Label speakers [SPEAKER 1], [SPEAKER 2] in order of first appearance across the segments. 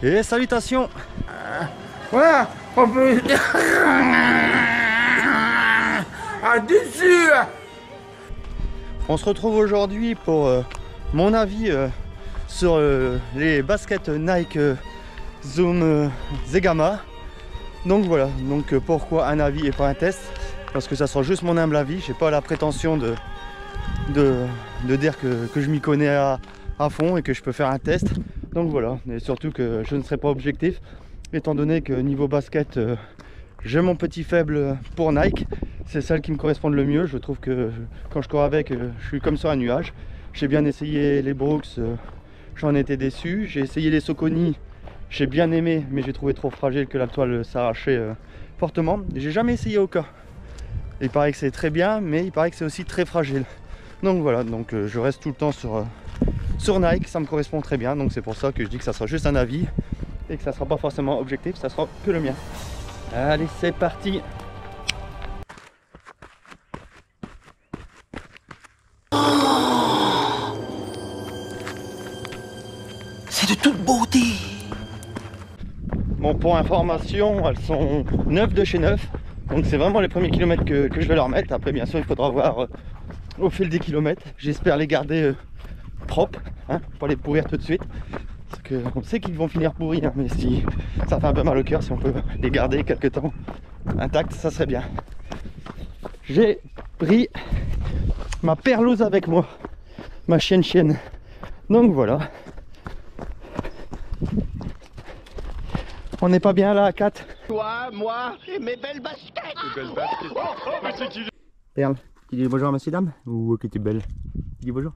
[SPEAKER 1] Et salutations.
[SPEAKER 2] Voilà, on peut... Ah, dessus.
[SPEAKER 1] On se retrouve aujourd'hui pour mon avis sur les baskets Nike Zoom Zegama. Donc voilà, donc pourquoi un avis et pas un test? Parce que ça sera juste mon humble avis, j'ai pas la prétention de dire que je m'y connais à fond et que je peux faire un test. Donc voilà, et surtout que je ne serai pas objectif, étant donné que niveau basket, j'ai mon petit faible pour Nike. C'est celle qui me correspond le mieux. Je trouve que quand je cours avec, je suis comme sur un nuage. J'ai bien essayé les Brooks, j'en étais déçu. J'ai essayé les Saucony, j'ai bien aimé, mais j'ai trouvé trop fragile que la toile s'arrachait fortement. J'ai jamais essayé Hoka. Il paraît que c'est très bien, mais il paraît que c'est aussi très fragile. Donc voilà, donc je reste tout le temps sur Nike, ça me correspond très bien. Donc c'est pour ça que je dis que ça sera juste un avis et que ça sera pas forcément objectif, ça sera que le mien. Allez, c'est parti.
[SPEAKER 2] C'est de toute beauté.
[SPEAKER 1] Bon, pour information, elles sont 9 de chez 9. Donc c'est vraiment les premiers kilomètres que je vais leur mettre. Après bien sûr il faudra voir au fil des kilomètres. J'espère les garder propres, hein, pas les pourrir tout de suite. Parce qu'on sait qu'ils vont finir pourris, hein, mais si ça fait un peu mal au cœur, si on peut les garder quelques temps intacts, ça serait bien. J'ai pris ma perlouse avec moi, ma chienne. Donc voilà. On n'est pas bien là à 4.
[SPEAKER 3] Toi, moi et mes belles baskets.
[SPEAKER 1] Perle, tu dis bonjour à monsieur dame? Ou que tu es belle? Tu dis bonjour?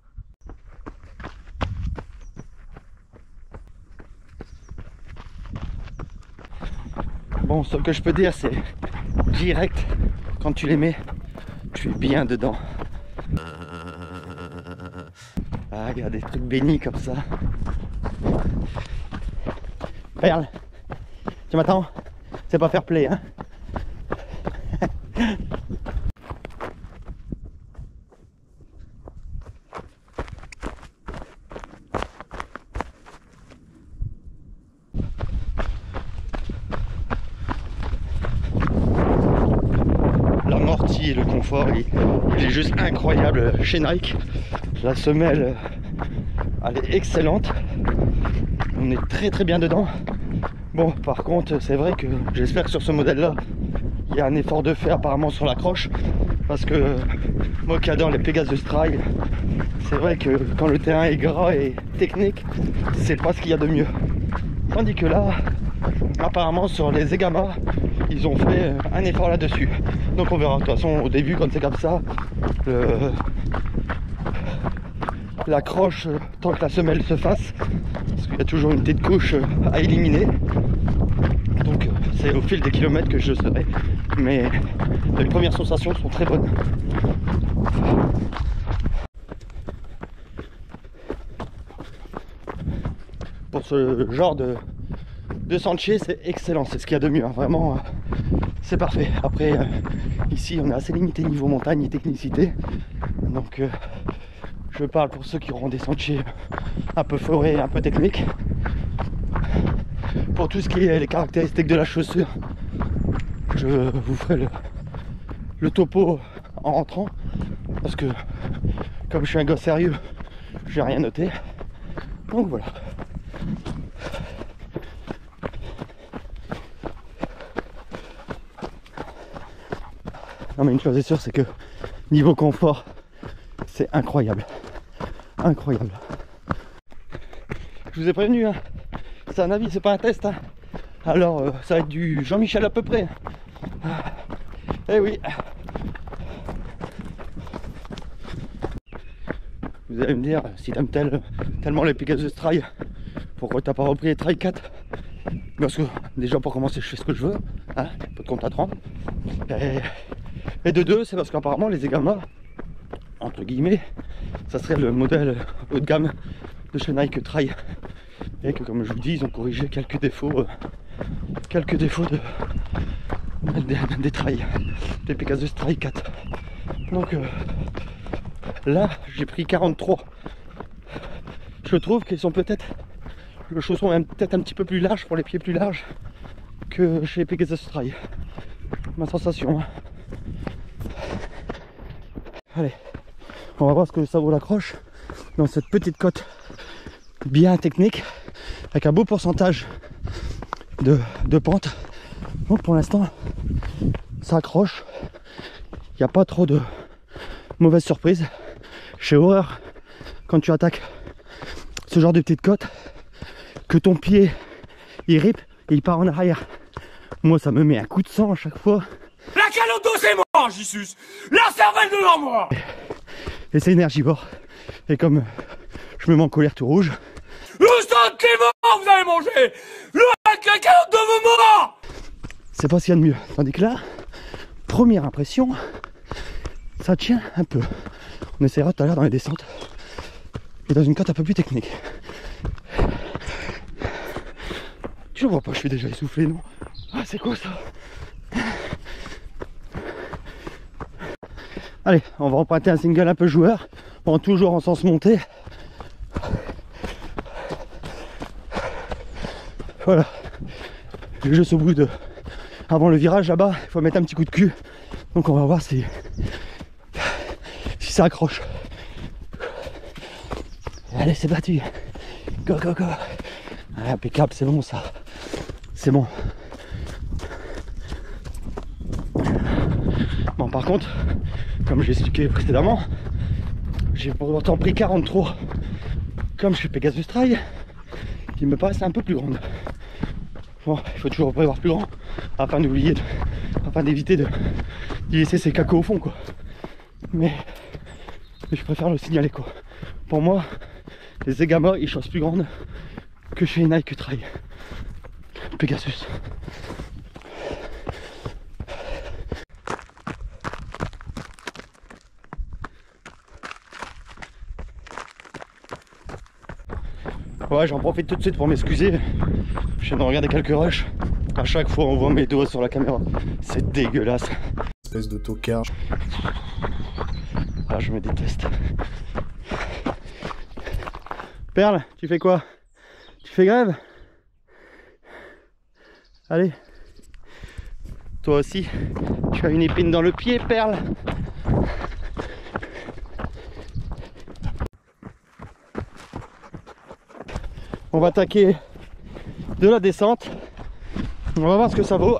[SPEAKER 1] Bon, ce que je peux dire, c'est direct, quand tu les mets, tu es bien dedans. Ah, il y a des trucs bénis comme ça. Perle, tu m'attends? C'est pas fair play, hein? L'amorti et le confort, il est juste incroyable chez Nike. La semelle, elle est excellente. On est très bien dedans. Bon, par contre, c'est vrai que j'espère que sur ce modèle-là, il y a un effort de fait apparemment sur l'accroche. Parce que moi qui adore les Pegasus Trail, c'est vrai que quand le terrain est gras et technique, c'est pas ce qu'il y a de mieux. Tandis que là, apparemment sur les Zegama, ils ont fait un effort là-dessus. Donc on verra. De toute façon, au début, quand c'est comme ça, l'accroche, tant que la semelle se fasse, parce qu'il y a toujours une petite couche à éliminer. Donc c'est au fil des kilomètres que je serai. Mais les premières sensations sont très bonnes. Pour ce genre de sentier, c'est excellent, c'est ce qu'il y a de mieux, hein. Vraiment, c'est parfait. Après, ici, on est assez limité niveau montagne et technicité. Donc, je parle pour ceux qui auront des sentiers un peu forêts, un peu techniques. Pour tout ce qui est les caractéristiques de la chaussure, je vous ferai le topo en rentrant. Parce que, comme je suis un gars sérieux, j'ai rien noté. Donc voilà. Non mais une chose est sûre, c'est que niveau confort, c'est incroyable. Incroyable. Je vous ai prévenu, hein. C'est un avis, c'est pas un test, hein. Alors ça va être du Jean-Michel à peu près. Eh oui. Vous allez me dire, si t'aimes tellement les Pegasus Trail, pourquoi t'as pas repris les Trail 4? Parce que déjà pour commencer, je fais ce que je veux, hein, pas de compte à 30. Et de deux, c'est parce qu'apparemment les Zegama, entre guillemets, ça serait le modèle haut de gamme de chez Nike Trail. Et que comme je vous dis, ils ont corrigé quelques défauts des Trail, des Pegasus Trail 4. Donc là, j'ai pris 43. Je trouve qu'ils sont peut-être le chausson est peut-être un petit peu plus large pour les pieds plus larges que chez Pegasus Trail. Ma sensation. Hein. Allez, on va voir ce que ça vaut l'accroche dans cette petite côte bien technique avec un beau pourcentage de pente. Donc pour l'instant ça accroche, il n'y a pas trop de mauvaises surprises. J'ai horreur quand tu attaques ce genre de petite côte que ton pied il rip et il part en arrière. Moi ça me met un coup de sang à chaque fois.
[SPEAKER 4] La calotte c'est mort, Jesus. La cervelle devant moi.
[SPEAKER 1] Et c'est énergivore. Et comme je me mets en colère tout rouge.
[SPEAKER 4] Le sentiment vous allez manger. La calotte devant moi.
[SPEAKER 1] C'est pas ce qu'il y a de mieux. Tandis que là, première impression, ça tient un peu. On essaiera tout à l'heure dans les descentes. Et dans une côte un peu plus technique. Tu le vois pas, je suis déjà essoufflé, non? Ah, c'est quoi ça? Allez, on va emprunter un single un peu joueur, toujours en sens montée. Voilà. Juste au bout de... Avant le virage là-bas, il faut mettre un petit coup de cul. Donc on va voir si ça accroche. Allez, c'est battu. Go, go, go. Allez, impeccable, c'est bon ça. C'est bon. Bon, par contre, comme j'ai expliqué précédemment, j'ai pourtant pris 43. Comme je suis Pegasus Trail, qui me paraissent un peu plus grande. Bon, il faut toujours prévoir plus grand afin d'éviter de laisser ses cacos au fond quoi. Mais je préfère le signaler quoi. Pour moi, les Zegama ils chaussent plus grandes que chez Nike Trail. Pegasus. Ouais, j'en profite tout de suite pour m'excuser. Je viens de regarder quelques rushs. À chaque fois, on voit mes doigts sur la caméra. C'est dégueulasse.
[SPEAKER 5] Espèce de tocard.
[SPEAKER 1] Ah, je me déteste. Perle, tu fais quoi? Tu fais grève? Allez. Toi aussi, tu as une épine dans le pied, Perle. On va attaquer de la descente. On va voir ce que ça vaut.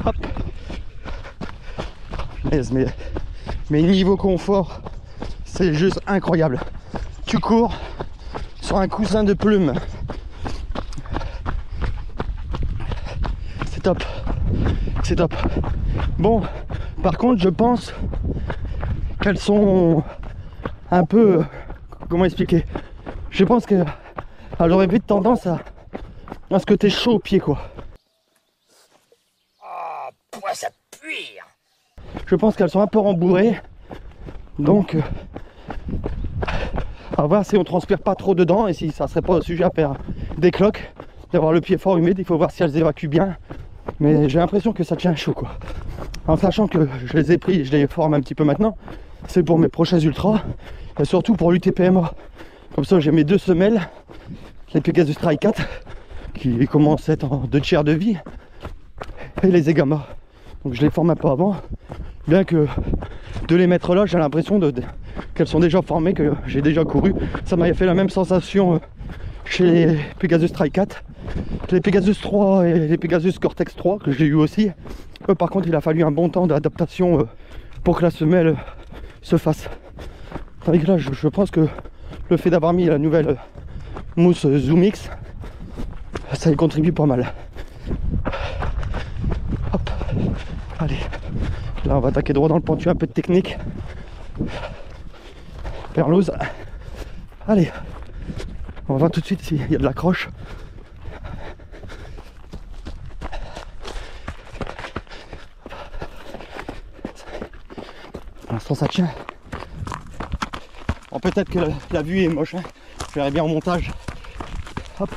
[SPEAKER 1] Hop. Mais niveau confort, c'est juste incroyable. Tu cours sur un coussin de plumes. C'est top. C'est top. Bon, par contre, je pense qu'elles sont un peu... Comment expliquer? Je pense que elle aurait vite tendance à ce que t'es chaud au pied quoi.
[SPEAKER 4] Ah, pourquoi ça pue?
[SPEAKER 1] Je pense qu'elles sont un peu rembourrées. Donc à voir si on transpire pas trop dedans et si ça serait pas sujet à faire des cloques, d'avoir le pied fort humide. Il faut voir si elles évacuent bien. Mais j'ai l'impression que ça tient chaud quoi. En sachant que je les ai pris, je les forme un petit peu maintenant. C'est pour mes prochains ultras et surtout pour l'UTPMA. Comme ça j'ai mes deux semelles, les Pegasus Trail 4 qui commencent à être en 2 tiers de vie et les Zegama. Donc je les forme un peu avant, bien que de les mettre là j'ai l'impression qu'elles sont déjà formées, que j'ai déjà couru. Ça m'a fait la même sensation chez les Pegasus Trail 4, les Pegasus 3 et les Pegasus Cortex 3 que j'ai eu aussi. Par contre il a fallu un bon temps d'adaptation pour que la semelle se fasse. Tandis que là je pense que le fait d'avoir mis la nouvelle mousse Zoom X, ça y contribue pas mal. Hop, allez, là on va attaquer droit dans le pentu, un peu de technique. Perlose, allez, on va voir tout de suite s'il y a de l'accroche. Pour l'instant ça tient. Bon, peut-être que la vue est moche, hein. Je verrai bien en montage. Hop.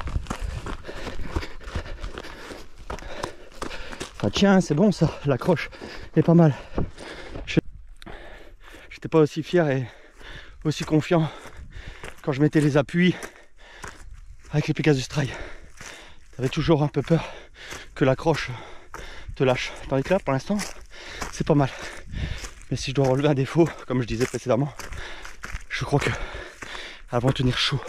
[SPEAKER 1] Ça tient, c'est bon ça, l'accroche est pas mal. J'étais pas aussi fier et aussi confiant quand je mettais les appuis avec les Pegasus Trail. T'avais toujours un peu peur que l'accroche te lâche. Tandis que là, pour l'instant, c'est pas mal. Mais si je dois relever un défaut, comme je disais précédemment, je crois que elles vont tenir chaud.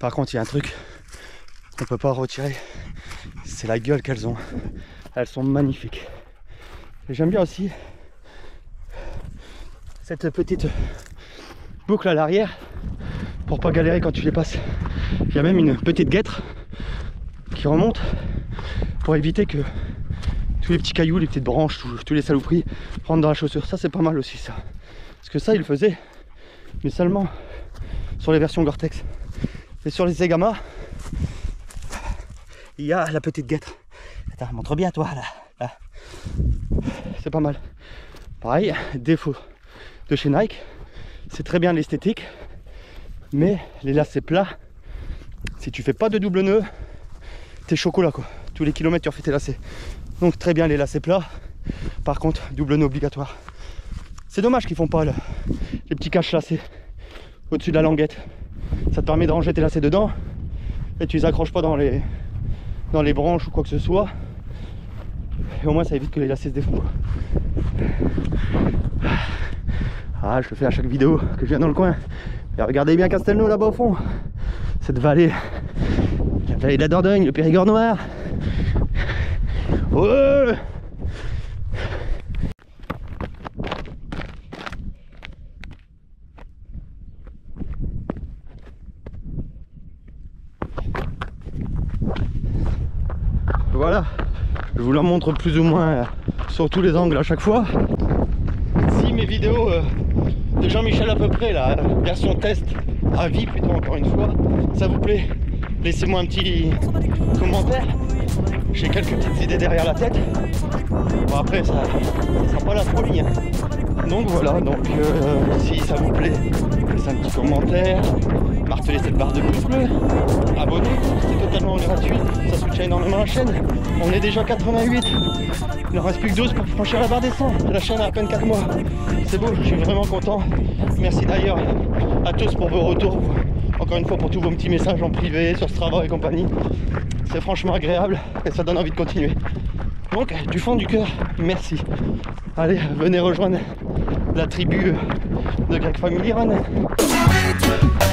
[SPEAKER 1] Par contre, il y a un truc qu'on peut pas retirer, c'est la gueule qu'elles ont. Elles sont magnifiques. Et j'aime bien aussi cette petite boucle à l'arrière pour pas galérer quand tu les passes. Il y a même une petite guêtre qui remonte pour éviter que tous les petits cailloux, les petites branches, tous les saloperies rentrent dans la chaussure. Ça, c'est pas mal aussi, ça. Parce que ça, il le faisait, mais seulement sur les versions Gore-Tex. Et sur les Zegama, il y a la petite guêtre. Attends, montre bien toi là. C'est pas mal. Pareil, défaut de chez Nike, c'est très bien l'esthétique, mais les lacets plats, si tu fais pas de double nœud, t'es chocolat quoi. Tous les kilomètres tu refais tes lacets. Donc très bien les lacets plats. Par contre, double nœud obligatoire. C'est dommage qu'ils font pas les petits caches lacets au-dessus de la languette. Ça te permet de ranger tes lacets dedans et tu les accroches pas dans les branches ou quoi que ce soit. Et au moins ça évite que les lacets se défont. Ah, je le fais à chaque vidéo que je viens dans le coin. Et regardez bien Castelnau là-bas au fond. Cette vallée, la vallée de la Dordogne, le Périgord noir. Ouais. Voilà, je vous la montre plus ou moins sur tous les angles à chaque fois. Si mes vidéos de Jean-Michel à peu près, la version test, avis plutôt encore une fois, ça vous plaît, laissez-moi un petit commentaire. J'ai quelques petites idées derrière la tête. Bon après ça sera pas la folie. Hein. Donc voilà, donc si ça vous plaît, laissez un petit commentaire, martelez cette barre de pouce bleu, abonnez-vous, c'est totalement gratuit, ça soutient énormément la chaîne. On est déjà 88, il ne reste plus que 12 pour franchir la barre des 100. La chaîne a à peine 4 mois, c'est beau, je suis vraiment content. Merci d'ailleurs à tous pour vos retours, encore une fois pour tous vos petits messages en privé, sur Strava et compagnie. C'est franchement agréable et ça donne envie de continuer. Donc du fond du cœur, merci. Allez, venez rejoindre la tribu de Greg Family Run.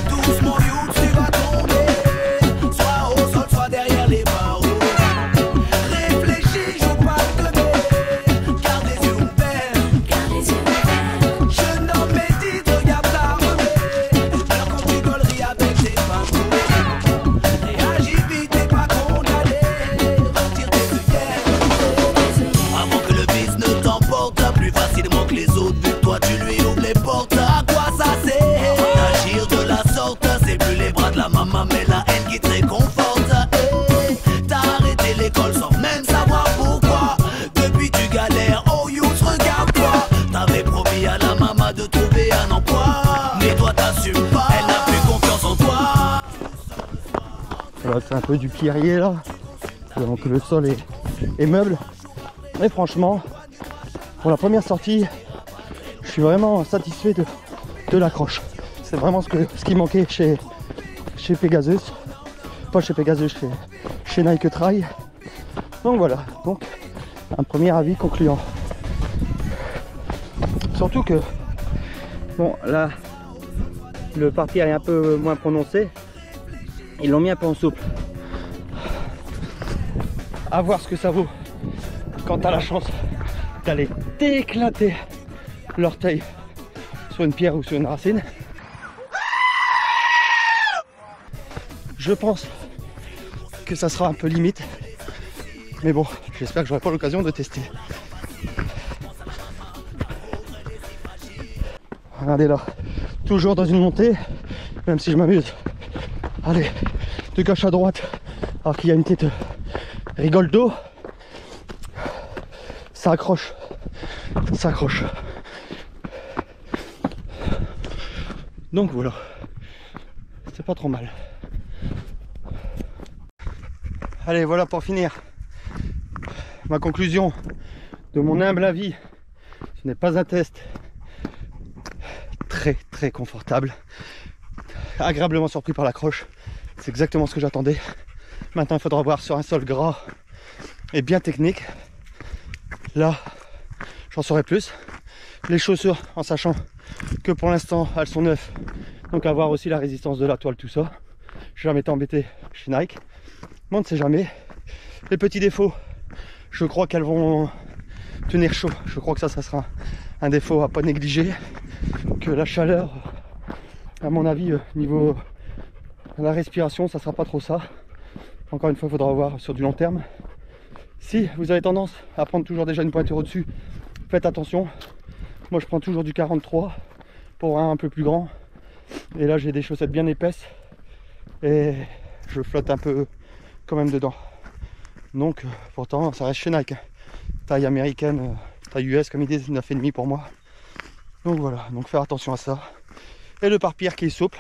[SPEAKER 5] Doucement, you, tu vas tomber. Soit au sol, soit derrière les barreaux. Réfléchis, joue pas le teubé. Garde les yeux ouverts. Je nomme mes titres, regarde ta remée. Alors quand tu golleries avec tes pinceaux. Réagis vite, t'es pas condamné. Retire tes œillères. Avant que le vice ne t'emporte plus facilement que les autres, vu que toi tu lui ouvres les portes. À quoi ça sert d'agir de la sorte? C'est plus les bras de la maman mais la haine qui te réconforte. T'as arrêté l'école sans même savoir pourquoi. Depuis tu galères, oh youth regarde-toi. T'avais promis à la maman de trouver un emploi, mais toi t'assumes pas, elle n'a plus confiance en toi.
[SPEAKER 1] Voilà, c'est un peu du pierrier là, donc le sol est meuble. Mais franchement, pour la première sortie, je suis vraiment satisfait de l'accroche. C'est vraiment ce qui manquait chez Pegasus. Pas chez Pegasus, chez Nike Trail. Donc voilà, donc un premier avis concluant. Surtout que, bon là, le parti est un peu moins prononcé. Ils l'ont mis un peu en souple. À voir ce que ça vaut quand tu as la chance d'aller t'éclater l'orteil sur une pierre ou sur une racine. Je pense que ça sera un peu limite, mais bon, j'espère que j'aurai pas l'occasion de tester. Regardez là, toujours dans une montée, même si je m'amuse. Allez, de gauche à droite, alors qu'il y a une petite rigole d'eau. Ça accroche, ça accroche. Donc voilà, c'est pas trop mal. Allez, voilà pour finir ma conclusion de mon humble avis Ce n'est pas un test très confortable. Agréablement surpris par l'accroche. C'est exactement ce que j'attendais. Maintenant, il faudra voir sur un sol gras et bien technique. Là, j'en saurai plus. Les chaussures, en sachant que pour l'instant, elles sont neuves. Donc à voir aussi la résistance de la toile, tout ça. J'ai jamais été embêté chez Nike. Mais on ne sait jamais. Les petits défauts, je crois qu'elles vont tenir chaud. Je crois que ça sera un défaut à pas négliger. Que la chaleur, à mon avis, niveau de la respiration, ça sera pas trop ça. Encore une fois, il faudra voir sur du long terme. Si vous avez tendance à prendre toujours déjà une pointure au-dessus, faites attention. Moi, je prends toujours du 43 pour un peu plus grand. Et là, j'ai des chaussettes bien épaisses et je flotte un peu quand même dedans. Donc, pourtant, ça reste chez Nike. Taille américaine, taille US, comme ils disent, 9,5 pour moi. Donc voilà, donc faire attention à ça. Et le pare-pierre qui est souple,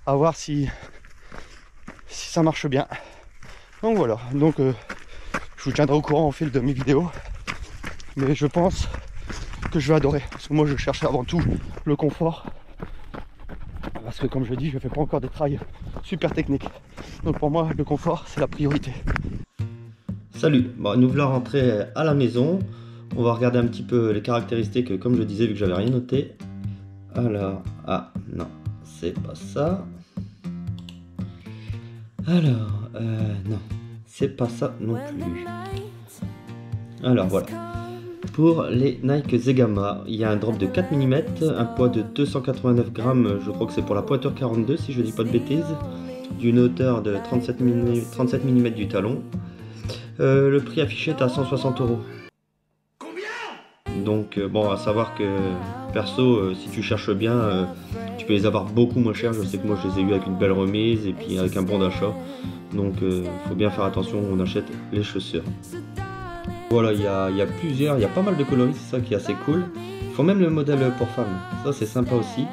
[SPEAKER 1] à voir si ça marche bien. Donc voilà, donc je vous tiendrai au courant au fil de mes vidéos. Mais je pense que je vais adorer. Parce que moi, je cherche avant tout le confort. Parce que comme je dis, je ne fais pas encore des trails super techniques. Donc pour moi, le confort, c'est la priorité.
[SPEAKER 6] Salut, bon, nous voilà rentrés à la maison. On va regarder un petit peu les caractéristiques, comme je disais, vu que j'avais rien noté. Alors, ah non, c'est pas ça. Alors, non, c'est pas ça non plus. Alors voilà. Pour les Nike Zegama, il y a un drop de 4 mm, un poids de 289 grammes, je crois que c'est pour la pointure 42 si je dis pas de bêtises, d'une hauteur de 37 mm du talon. Le prix affiché est à 160 €. Donc bon, à savoir que perso, si tu cherches bien, tu peux les avoir beaucoup moins chers. Je sais que moi je les ai eu avec une belle remise et puis avec un bon d'achat. Donc faut bien faire attention où on achète les chaussures. Voilà, il y a pas mal de coloris, c'est ça qui est assez cool. Il faut même le modèle pour femmes, ça c'est sympa aussi.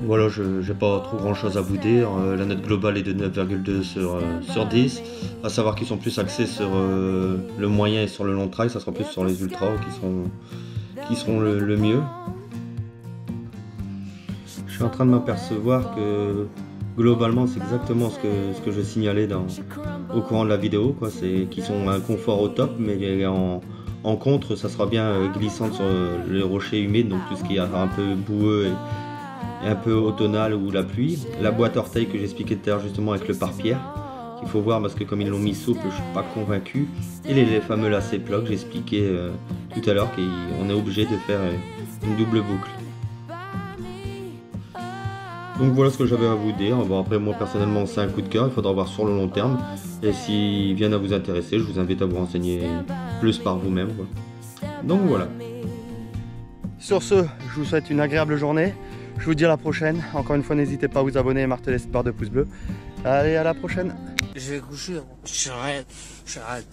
[SPEAKER 6] Voilà, je n'ai pas trop grand chose à vous dire. La note globale est de 9,2 sur 10. À savoir qu'ils sont plus axés sur le moyen et sur le long trail, ça sera plus sur les ultras qui seront le mieux. Je suis en train de m'apercevoir que globalement c'est exactement ce que je signalais au courant de la vidéo, quoi. C'est qu'ils sont un confort au top, mais en contre ça sera bien glissant sur les rochers humides, donc tout ce qui est un peu boueux et un peu automnal ou la pluie. La boîte orteil que j'expliquais tout à l'heure justement avec le pare-pierre, qu'il faut voir parce que comme ils l'ont mis souple, je suis pas convaincu. Et les fameux lacets plats que j'expliquais tout à l'heure, qu'on est obligé de faire une double boucle. Donc voilà ce que j'avais à vous dire. Bon, après moi personnellement c'est un coup de cœur, il faudra voir sur le long terme. Et s'ils viennent à vous intéresser, je vous invite à vous renseigner plus par vous-même. Donc voilà.
[SPEAKER 1] Sur ce, je vous souhaite une agréable journée. Je vous dis à la prochaine. Encore une fois, n'hésitez pas à vous abonner et marteler cette barre de pouce bleu. Allez, à la prochaine.
[SPEAKER 2] Je vais coucher. J'arrête.